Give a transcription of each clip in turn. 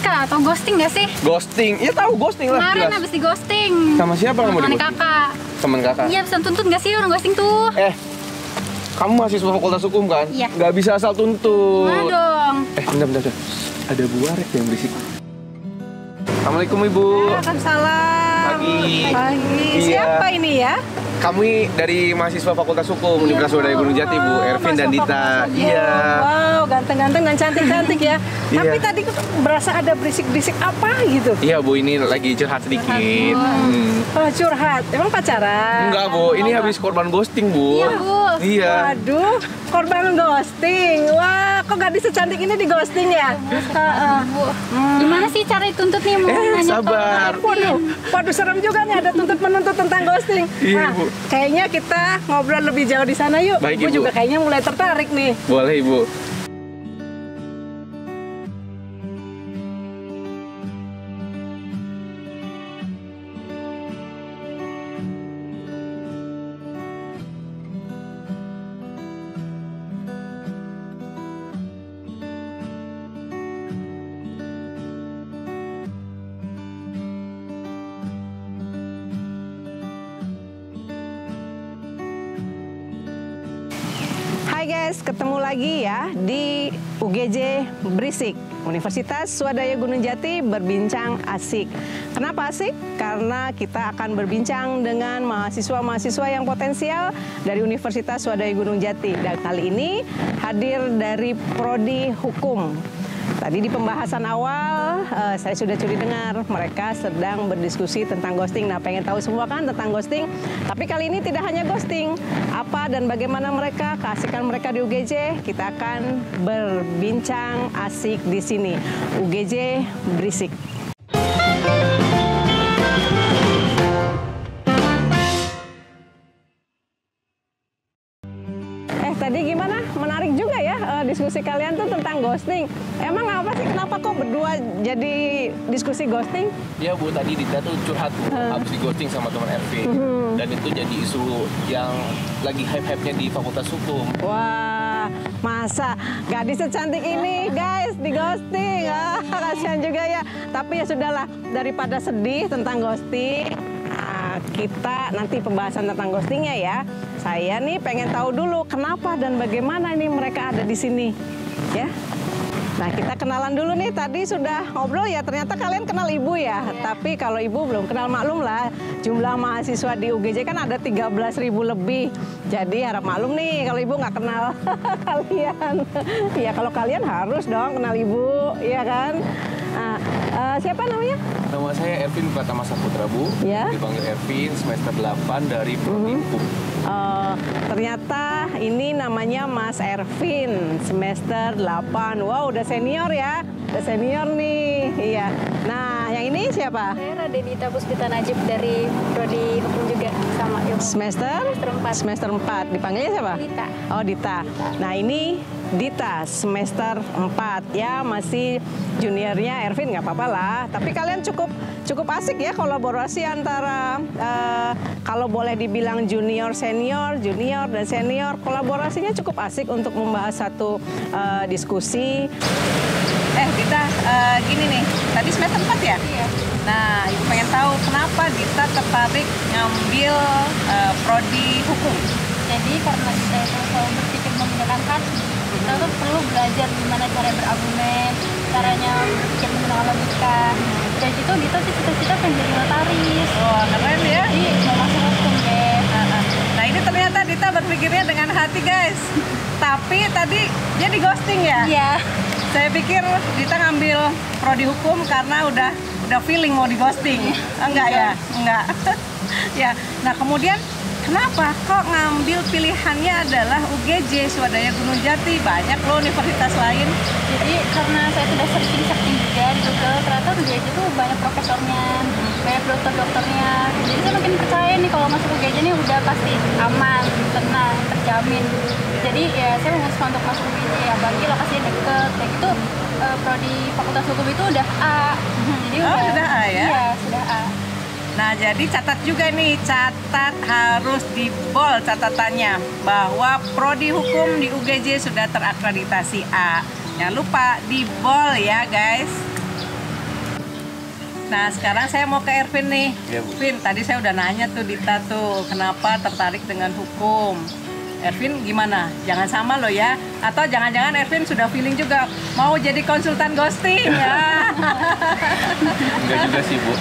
ya? Atau ghosting nggak sih? Ghosting? Iya tahu ghosting lah. Kemarin Jelas. habis di ghosting. Sama siapa kamu di Temen ghosting? kakak. Temen kakak? Iya, bisa tuntut nggak sih orang ghosting tuh? Kamu mahasiswa Fakultas Hukum kan? Iya. Nggak bisa asal tuntut. Mana dong? Bentar. Ada Bu Warek yang berisik. Assalamualaikum Ibu. Waalaikumsalam. Pagi. Iya. Siapa ini ya? Kami dari mahasiswa Fakultas Hukum Universitas Swadaya Gunung Jati, Bu. Ervin dan Dita. Iya. Wow, ganteng-ganteng dan cantik-cantik ya. Iya. Tapi tadi berasa ada berisik-berisik apa gitu. Iya Bu, ini lagi curhat sedikit. Oh, curhat. Emang pacaran? Enggak Bu, ini habis korban ghosting Bu. Iya, Bu. Iya. Waduh, korban ghosting. Wah, kok gadis secantik ini di ghosting ya? Bu, gimana sih cara dituntut nih? Mau nanya Sabar. Waduh, serem juga nih ada tuntut-menuntut tentang ghosting. Iya, Bu. Kayaknya kita ngobrol lebih jauh di sana yuk. Baik, Ibu Ibu. juga kayaknya mulai tertarik nih. Boleh Ibu. Hai guys, ketemu lagi ya di UGJ Berisik, Universitas Swadaya Gunung Jati berbincang asik. Kenapa asik? Karena kita akan berbincang dengan mahasiswa-mahasiswa yang potensial dari Universitas Swadaya Gunung Jati. Dan kali ini hadir dari Prodi Hukum. Tadi di pembahasan awal saya sudah curi dengar mereka sedang berdiskusi tentang ghosting. Nah, pengen tahu semua kan tentang ghosting. Tapi kali ini tidak hanya ghosting. Apa dan bagaimana mereka, keasikan mereka di UGJ, kita akan berbincang asik di sini. UGJ Berisik. Tadi gimana? Menarik juga ya diskusi kalian tuh tentang ghosting. Emang apa sih? Kenapa kok berdua jadi diskusi ghosting? Iya Bu, tadi Dita tuh curhat Bu, habis di ghosting sama teman Ervin. Dan itu jadi isu yang lagi hype-hype-nya di Fakultas Hukum. Wah, masa gadis secantik ini guys di ghosting? Kasihan juga ya. Tapi ya sudahlah, daripada sedih tentang ghosting, kita nanti pembahasan tentang ghostingnya ya. Saya nih pengen tahu dulu kenapa dan bagaimana ini mereka ada di sini, ya. Nah, kita kenalan dulu nih. Tadi sudah ngobrol ya, ternyata kalian kenal Ibu ya. Tapi kalau Ibu belum kenal, maklum lah. Jumlah mahasiswa di UGJ kan ada 13.000 lebih. Jadi harap maklum nih kalau Ibu nggak kenal kalian. Ya kalau kalian harus dong kenal Ibu, ya kan. Siapa namanya? Nama saya Ervin Pratama Saputra Bu. Ya. Dipanggil Ervin, semester 8 dari Prodi Hukum. Ternyata ini namanya Mas Ervin, semester 8. Wow, udah senior ya. Udah senior nih. Iya. Nah, yang ini siapa? Saya Radenita Puspita Najib dari Prodi Hukum juga sama Ilmu. Semester 4. Semester 4. Dipanggilnya siapa? Dita. Oh, Dita. Nah, ini Dita semester 4 ya, masih juniornya Ervin, nggak apa-apa lah. Tapi kalian cukup asik ya kolaborasi antara kalau boleh dibilang junior dan senior, kolaborasinya cukup asik untuk membahas satu diskusi. Dita, gini nih, tadi semester 4 ya? Iya. Nah, Ibu pengen tahu kenapa Dita tertarik ngambil prodi hukum? Jadi karena kita itu selalu berpikir menggunakan hati, kita tuh perlu belajar gimana cara berargumen, caranya berpikir menggunakan logika. Dari situ Dita sih cita-cita pengen jadi notaris. Wah, keren ya. Jadi mau masuk hukum deh. Nah, ini ternyata Dita berpikirnya dengan hati, guys. Tapi tadi dia di ghosting ya? Iya. Saya pikir Dita ngambil prodi hukum karena udah feeling mau di ghosting. Enggak ya? Enggak. Ya. Nah, kemudian kenapa kok ngambil pilihannya adalah UGJ Swadaya Gunung Jati? Banyak loh universitas lain. Jadi karena saya sudah searching juga di Google, ternyata UGJ itu banyak profesornya, banyak dokter-dokternya. Jadi saya makin percaya nih kalau masuk UGJ ini udah pasti aman, tenang, terjamin. Jadi ya saya memutuskan untuk masuk UGJ, apalagi lokasinya deket. Kayak gitu prodi Fakultas Hukum itu udah A. Jadi sudah A ya? Iya, sudah A. Nah, jadi catat juga nih, catat harus di bold catatannya bahwa prodi hukum di UGJ sudah terakreditasi A. Jangan lupa di bold ya, guys. Nah sekarang saya mau ke Ervin nih. Iya, Bu. Vin, tadi saya udah nanya tuh Dita tuh, kenapa tertarik dengan hukum? Ervin gimana? Jangan sama loh ya. Atau jangan-jangan Ervin sudah feeling juga mau jadi konsultan ghosting ya? Enggak juga sih Bu.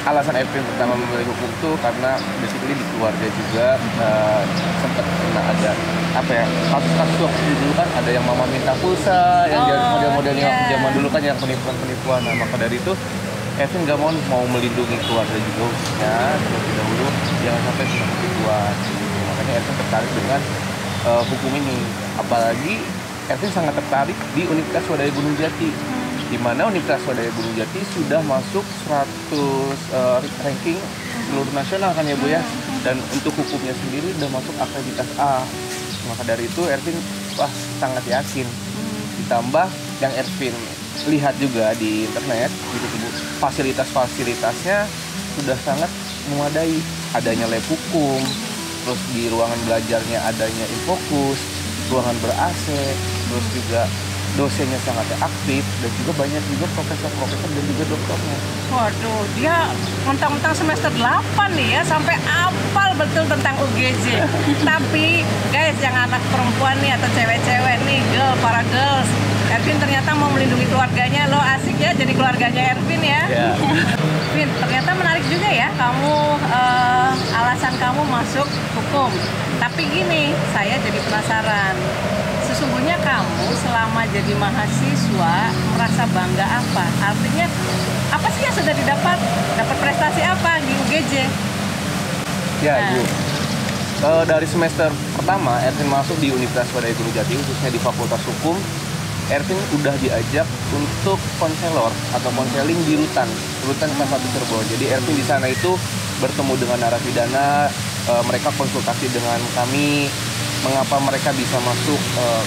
Alasan Ervin pertama memilih hukum tuh karena basically di keluarga juga sempat pernah ada kasus-kasus waktu dulu kan ada yang mama minta pulsa, yang model-modelnya zaman dulu kan yang penipuan. Nah maka dari itu Ervin nggak mau melindungi keluarga juga khususnya terlebih dahulu jangan sampai kena penipuan. Makanya Ervin tertarik dengan hukum ini. Apalagi Ervin sangat tertarik di Universitas Swadaya Gunung Jati, di mana Universitas Swadaya Gunung Jati sudah masuk 100 ranking seluruh nasional kan ya Bu ya. Dan untuk hukumnya sendiri sudah masuk akreditas A. Maka dari itu Ervin sangat yakin. Ditambah yang Ervin lihat juga di internet gitu Bu, fasilitas-fasilitasnya sudah sangat memadai. Adanya lab hukum, terus di ruangan belajarnya adanya Infokus, ruangan ber-AC, terus juga dosennya sangat aktif dan juga banyak juga profesor-profesor dan juga dokternya. Waduh, dia mentang-mentang semester 8 nih ya, sampai hafal betul tentang UGJ. Tapi guys, yang anak perempuan nih atau cewek-cewek nih, para girls, Ervin ternyata mau melindungi keluarganya. Lo asik ya jadi keluarganya Ervin ya. Yeah. Vin, ternyata menarik juga ya kamu, alasan kamu masuk hukum. Tapi gini, saya jadi penasaran. Sesungguhnya kamu selama jadi mahasiswa merasa bangga apa? Artinya apa sih yang sudah didapat? Dapat prestasi apa di UGJ? Ya Bu, dari semester pertama Ervin masuk di Universitas Swadaya Gunung Jati khususnya di Fakultas Hukum. Ervin udah diajak untuk konselor atau konseling di rutan kelas 1 Cirebon. Jadi Ervin di sana itu bertemu dengan narapidana, mereka konsultasi dengan kami mengapa mereka bisa masuk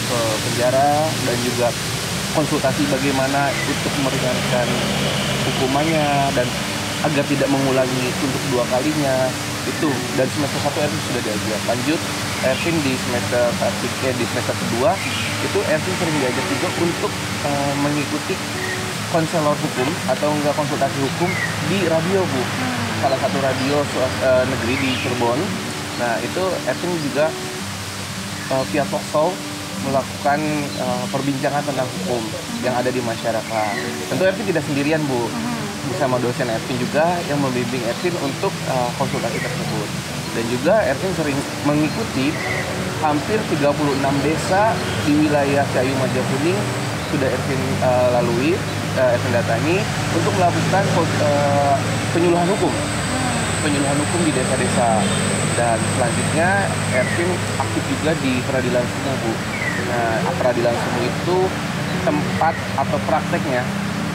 ke penjara dan juga konsultasi bagaimana untuk meringankan hukumannya dan agar tidak mengulangi untuk 2 kalinya. Itu dari semester 1 Ervin sudah diajak. Lanjut Ervin di semester kedua itu Ervin sering diajak juga untuk mengikuti konselor hukum atau enggak konsultasi hukum di radio Bu, salah satu radio negeri di Cirebon. Nah itu Ervin juga via talkshow melakukan perbincangan tentang hukum yang ada di masyarakat. Tentu Ervin tidak sendirian Bu, bersama dosen Ervin juga yang membimbing Ervin untuk konsultasi tersebut. Dan juga Ervin sering mengikuti hampir 36 desa di wilayah Cahayu Majakuning sudah Ervin lalui, Ervin datangi untuk melakukan penyuluhan hukum di desa-desa. Dan selanjutnya Ervin aktif juga di Peradilan Semu Bu. Nah, Peradilan Semu itu tempat atau prakteknya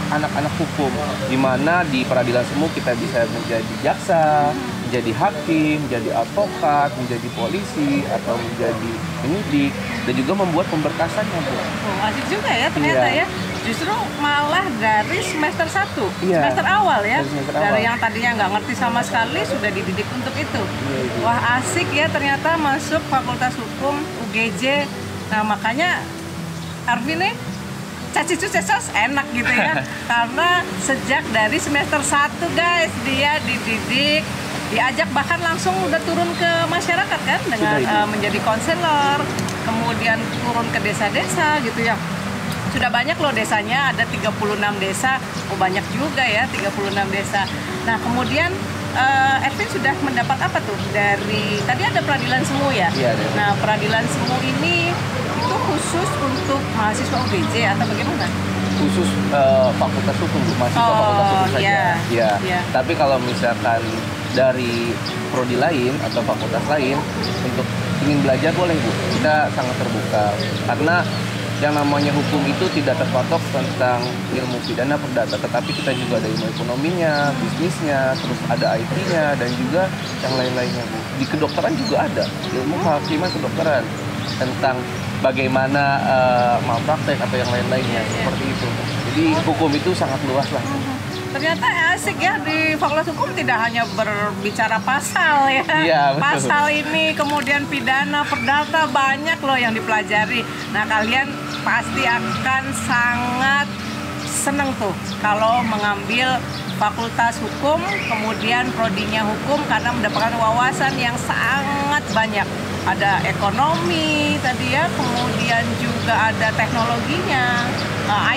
anak-anak hukum, di mana di Peradilan Semu kita bisa menjadi jaksa, menjadi hakim, menjadi advokat, menjadi polisi, atau menjadi penyidik, dan juga membuat pemberkasannya Bu. Oh, asik juga ya ternyata ya. Justru malah dari semester 1, semester awal ya. Dari yang tadinya nggak ngerti sama sekali sudah dididik untuk itu. Wah asik ya ternyata masuk Fakultas Hukum UGJ. Nah makanya Arvin nih cacicu-cecos enak gitu ya. Karena sejak dari semester 1 guys dia dididik, diajak bahkan langsung udah turun ke masyarakat kan dengan menjadi konselor, kemudian turun ke desa-desa gitu ya. Sudah banyak loh desanya, ada 36 desa. Oh banyak juga ya 36 desa. Nah kemudian Ervin sudah mendapat apa tuh dari tadi ada Peradilan Semu ya? Iya, nah Peradilan Semu ini itu khusus untuk mahasiswa UGJ atau bagaimana? Khusus Fakultas Hukum, mahasiswa Fakultas Hukum saja. Ya. Tapi kalau misalkan dari prodi lain atau fakultas lain untuk ingin belajar boleh Bu. Kita sangat terbuka karena yang namanya hukum itu tidak terpatok tentang ilmu pidana perdata, tetapi kita juga ada ilmu ekonominya, bisnisnya, terus ada IT-nya dan juga yang lain-lainnya Bu. Di kedokteran juga ada ilmu kehakiman kedokteran tentang bagaimana malpraktek atau yang lain-lainnya seperti itu. Jadi hukum itu sangat luas lah. Ternyata asik ya di Fakultas Hukum tidak hanya berbicara pasal ya. Iya, betul. Pasal ini kemudian pidana, perdata banyak loh yang dipelajari. Nah kalian pasti akan sangat seneng tuh kalau mengambil fakultas hukum, kemudian prodinya hukum karena mendapatkan wawasan yang sangat banyak. Ada ekonomi tadi ya, kemudian juga ada teknologinya,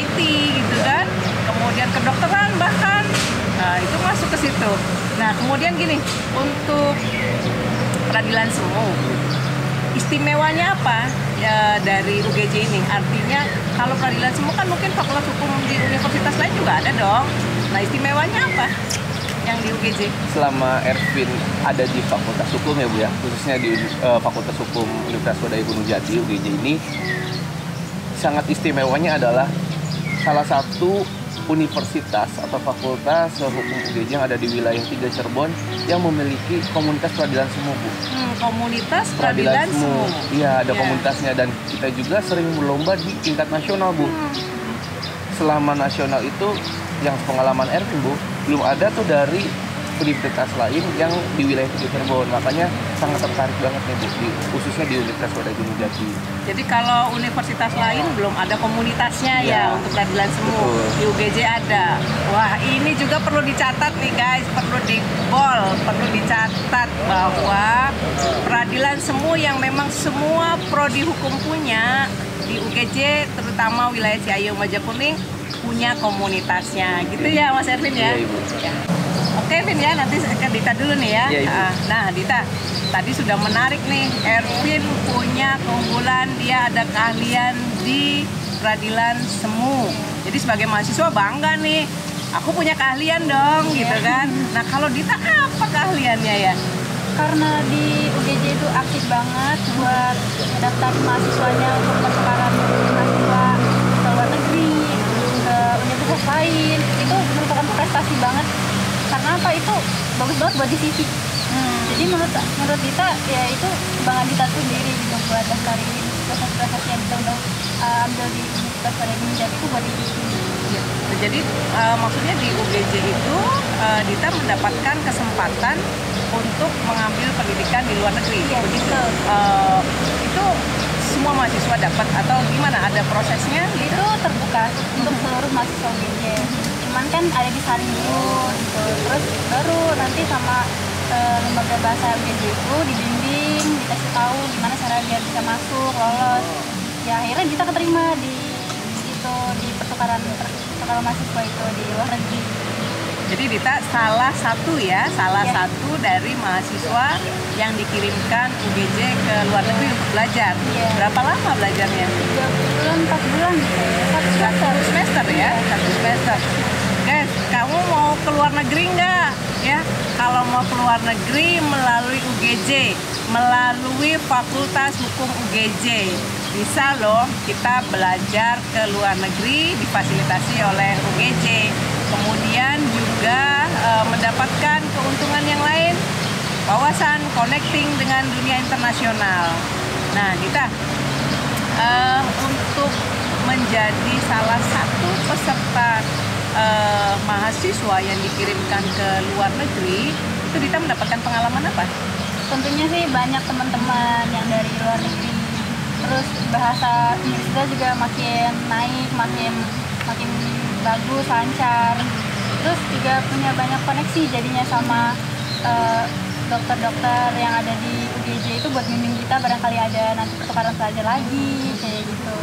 IT gitu kan, kemudian kedokteran bahkan, nah itu masuk ke situ. Nah kemudian gini, untuk peradilan semu, istimewanya apa ya dari UGJ ini? Artinya kalau peradilan semu kan mungkin fakultas hukum di universitas lain juga ada dong. Nah istimewanya apa yang di UGJ? Selama Ervin ada di Fakultas Hukum ya Bu ya, khususnya di Fakultas Hukum Universitas Wadai Gunung Jati, UGJ ini sangat istimewanya adalah salah satu universitas atau fakultas hukum UGJ yang ada di wilayah 3 Cirebon yang memiliki komunitas peradilan semu Bu. Komunitas peradilan semu. Iya, ada komunitasnya, dan kita juga sering berlomba di tingkat nasional Bu. Selama nasional itu yang pengalaman Ervin Bu, belum ada tuh dari universitas lain yang di wilayah 3 Cirebon. Makanya sangat tertarik banget nih Bu, khususnya di Universitas Wadai Gunung Jati. Jadi kalau universitas lain belum ada komunitasnya ya untuk peradilan semu. Betul. Di UGJ ada. Wah ini juga perlu dicatat nih guys, perlu perlu dicatat bahwa peradilan semu yang memang semua prodi hukum punya di UGJ, terutama wilayah Ciayu Majakuning, punya komunitasnya gitu ya Mas Ervin ya. Iya Ibu. Ya. Oke Vin ya, nanti ke Dita dulu nih ya. Iya, Ibu. Nah Dita, tadi sudah menarik nih, Ervin punya keunggulan, dia ada keahlian di peradilan semu. Jadi sebagai mahasiswa bangga nih, aku punya keahlian dong gitu kan. Nah kalau Dita apa keahliannya ya? Karena di UGJ itu aktif banget buat daftar mahasiswanya untuk pertukaran mahasiswa ke luar negeri, ke universitas lain. Itu merupakan prestasi banget. Karena apa, itu bagus banget buat di CV. Jadi menurut Dita ya itu kebanggaan Dita sendiri gitu buat daftarin prestasi yang kita udah ambil di Universitas Wadai Gunung Jati itu buat di CV. Jadi maksudnya di UGJ itu Dita mendapatkan kesempatan untuk mengambil pendidikan di luar negeri. Iya, begitu. betul. Itu semua mahasiswa dapat atau gimana? Ada prosesnya? Itu terbuka untuk seluruh mahasiswa UGJ. Cuman kan ada disaring dulu gitu. Terus baru nanti sama lembaga bahasa UGJ itu dibimbing, dikasih tahu gimana cara biar bisa masuk, lolos. Ya akhirnya kita keterima di itu, di pertukaran mahasiswa itu di luar negeri. Jadi Dita salah satu satu dari mahasiswa yang dikirimkan UGJ ke luar negeri untuk belajar. Iya. Berapa lama belajarnya? 3 bulan, 4 bulan gitu. Satu semester ya, satu semester. Guys, kamu mau ke luar negeri nggak? Ya, kalau mau ke luar negeri melalui UGJ, melalui Fakultas Hukum UGJ, bisa loh kita belajar ke luar negeri difasilitasi oleh UGJ. Kemudian juga mendapatkan keuntungan yang lain, wawasan, connecting dengan dunia internasional. Nah, Dita, untuk menjadi salah satu peserta mahasiswa yang dikirimkan ke luar negeri, itu Dita mendapatkan pengalaman apa? Tentunya sih banyak teman-teman yang dari luar negeri. Terus bahasa Inggris kita juga makin naik, makin bagus, lancar. Terus juga punya banyak koneksi jadinya sama dokter-dokter yang ada di UGJ itu buat bimbing kita barangkali ada nanti pertukaran pelajar lagi kayak gitu.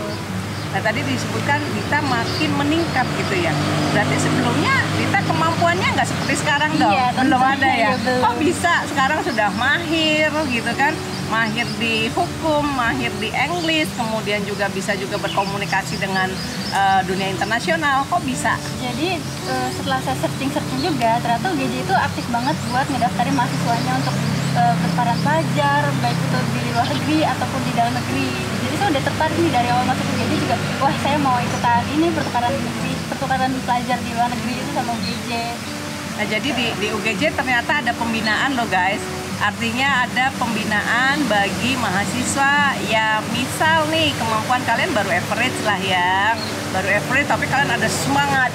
Nah tadi disebutkan Dita makin meningkat gitu ya. Berarti sebelumnya Dita kemampuannya nggak seperti sekarang dong? Iya, belum ada ya? belum. Kok bisa sekarang sudah mahir gitu kan? Mahir di hukum, mahir di English, kemudian juga bisa juga berkomunikasi dengan dunia internasional. Kok bisa? Jadi setelah saya searching juga, ternyata UGJ itu aktif banget buat ngedaftarin mahasiswanya untuk pertukaran pelajar, baik itu di luar negeri ataupun di dalam negeri. Jadi saya udah tertarik nih dari awal masuk UGJ juga, wah saya mau ikutan ini pertukaran pelajar di luar negeri itu sama UGJ. Nah jadi di UGJ ternyata ada pembinaan loh guys. Artinya ada pembinaan bagi mahasiswa ya, misal nih kemampuan kalian baru average lah ya, baru average tapi kalian ada semangat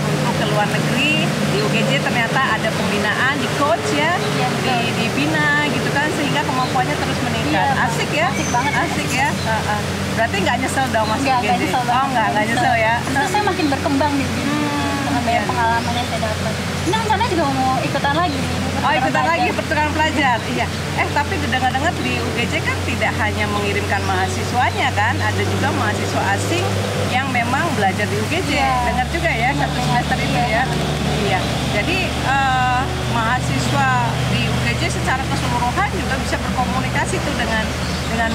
untuk ke luar negeri. Di UGJ ternyata ada pembinaan, di coach ya, dibina gitu kan, sehingga kemampuannya terus meningkat. Iya, Asik ya? asik banget. Asik ya? Berarti nggak nyesel dong masuk Nggak UGJ? nyesel banget. Oh nggak nyesel ya? Terus saya makin berkembang di sini. Karena banyak iya. pengalaman yang saya dapat. Ini rencana juga mau ikutan lagi. Oh ikutan lagi pertukaran pelajar, iya. Tapi dengar-dengar di UGJ kan tidak hanya mengirimkan mahasiswanya kan, ada juga mahasiswa asing yang memang belajar di UGJ. Iya. Dengar juga ya satu semester itu ya. Iya. Jadi mahasiswa di UGJ secara keseluruhan juga bisa berkomunikasi tuh dengan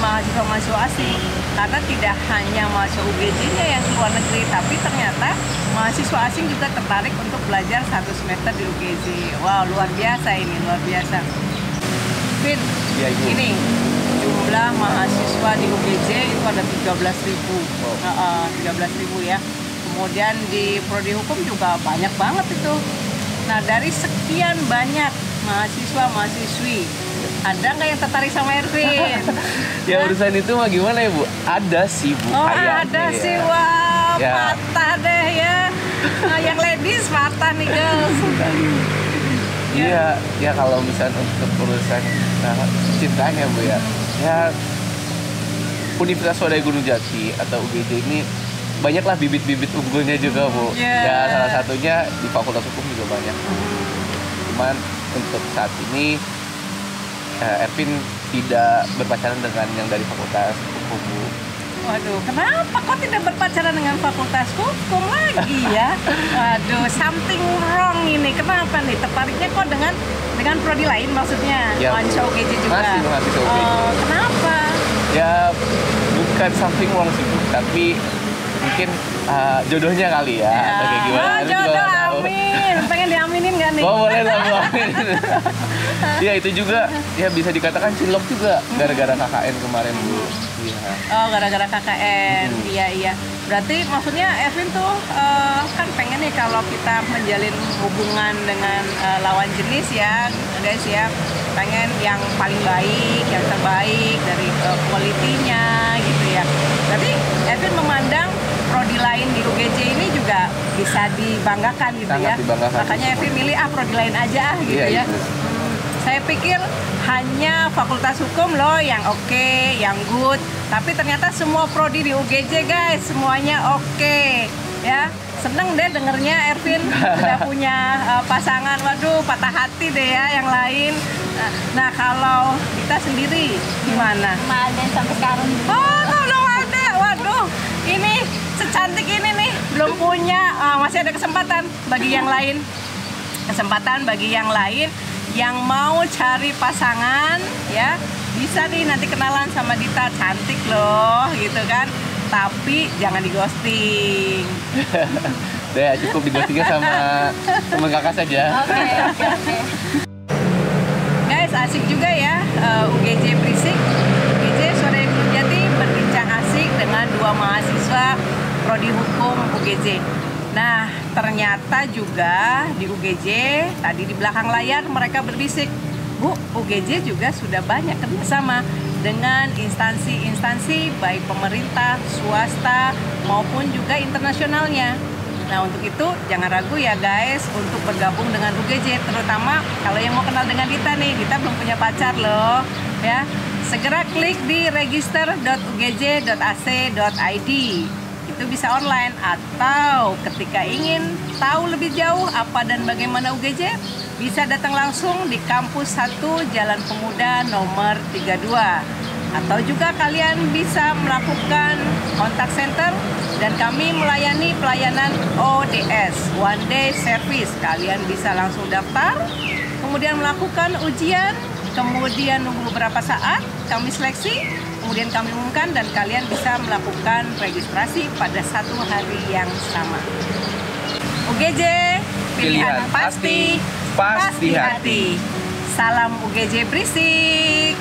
mahasiswa-mahasiswa asing. Karena tidak hanya mahasiswa UGJ-nya yang ke luar negeri, tapi ternyata mahasiswa asing juga tertarik untuk belajar 1 semester di UGJ. Wow, luar biasa ini, luar biasa. Fit, Ya, Ibu. ini jumlah mahasiswa di UGJ itu ada 13.000. 13.000 ya. Kemudian di Prodi Hukum juga banyak banget itu. Nah, dari sekian banyak mahasiswa-mahasiswi, ada nggak yang tertarik sama Ervin? Ya urusan itu mah gimana ya Bu? Ada sih Bu. Oh kayaknya ada ya. sih, wah Ya. patah deh ya. Yang ladies patah nih girls. Iya, kalau misalnya untuk urusan cintaan ya Bu ya. Ya Universitas Swadaya Gunung Jati atau UGJ ini banyaklah bibit-bibit unggulnya juga Bu. Yeah. Ya salah satunya di Fakultas Hukum juga banyak. Cuman untuk saat ini Ervin tidak berpacaran dengan yang dari Fakultas Hukum Bu. Waduh, kenapa kok tidak berpacaran dengan Fakultas Hukum lagi ya? Waduh, something wrong ini. Kenapa nih? Tertariknya kok dengan prodi lain maksudnya? Ya, mahasiswa Bu. UGJ juga. Masih mahasiswa UGJ. Oh, kenapa? Ya bukan something wrong sih Bu, tapi mungkin jodohnya kali ya. Atau kayak gimana? Oh, Ervin juga jodoh, nggak tahu. amin. Pengen diaminin gak nih? Oh boleh lah Bu, amin. Ya itu juga ya bisa dikatakan cinlok juga gara-gara KKN kemarin Bu. Iya. Oh, gara-gara KKN. Iya. Berarti maksudnya Ervin tuh kan pengen nih kalau kita menjalin hubungan dengan lawan jenis ya, guys ya. Pengen yang paling baik, yang terbaik dari quality-nya gitu ya. Berarti Ervin memandang prodi lain di UGJ ini juga bisa dibanggakan gitu. Sangat ya. dibanggakan. Makanya Ervin milih prodi lain aja gitu Iya, ya. itu. Saya pikir hanya Fakultas Hukum loh yang oke, yang good. Tapi ternyata semua prodi di UGJ guys, semuanya oke. Ya, seneng deh dengernya Ervin udah punya pasangan. Waduh, patah hati deh ya yang lain. Nah, kalau kita sendiri gimana? Ada sampai sekarang. Oh, belum ada. Waduh, ini secantik ini nih belum punya. Masih ada kesempatan bagi yang lain. Kesempatan bagi yang lain yang mau cari pasangan ya, bisa nih nanti kenalan sama Dita, cantik loh gitu kan, tapi jangan di ghosting. Udah cukup di ghostingnya sama teman kakak saja. Oke. Guys, asik juga ya UGJ berisik. UGJ Swadaya Gunung Jati berbincang asik dengan 2 mahasiswa Prodi Hukum UGJ. Nah, ternyata juga di UGJ, tadi di belakang layar mereka berbisik, Bu, UGJ juga sudah banyak kerjasama dengan instansi-instansi baik pemerintah, swasta, maupun juga internasionalnya. Nah, untuk itu jangan ragu ya guys untuk bergabung dengan UGJ, terutama kalau yang mau kenal dengan Dita nih. Dita belum punya pacar loh, ya. Segera klik di register.ugj.ac.id. Itu bisa online, atau ketika ingin tahu lebih jauh apa dan bagaimana UGJ, bisa datang langsung di Kampus 1 Jalan Pemuda nomor 32. Atau juga kalian bisa melakukan kontak center dan kami melayani pelayanan ODS, One Day Service. Kalian bisa langsung daftar, kemudian melakukan ujian, kemudian nunggu beberapa saat, kami seleksi, kemudian kami umumkan dan kalian bisa melakukan registrasi pada 1 hari yang sama. UGJ, pilihan pasti, pasti hati. Salam UGJ berisik.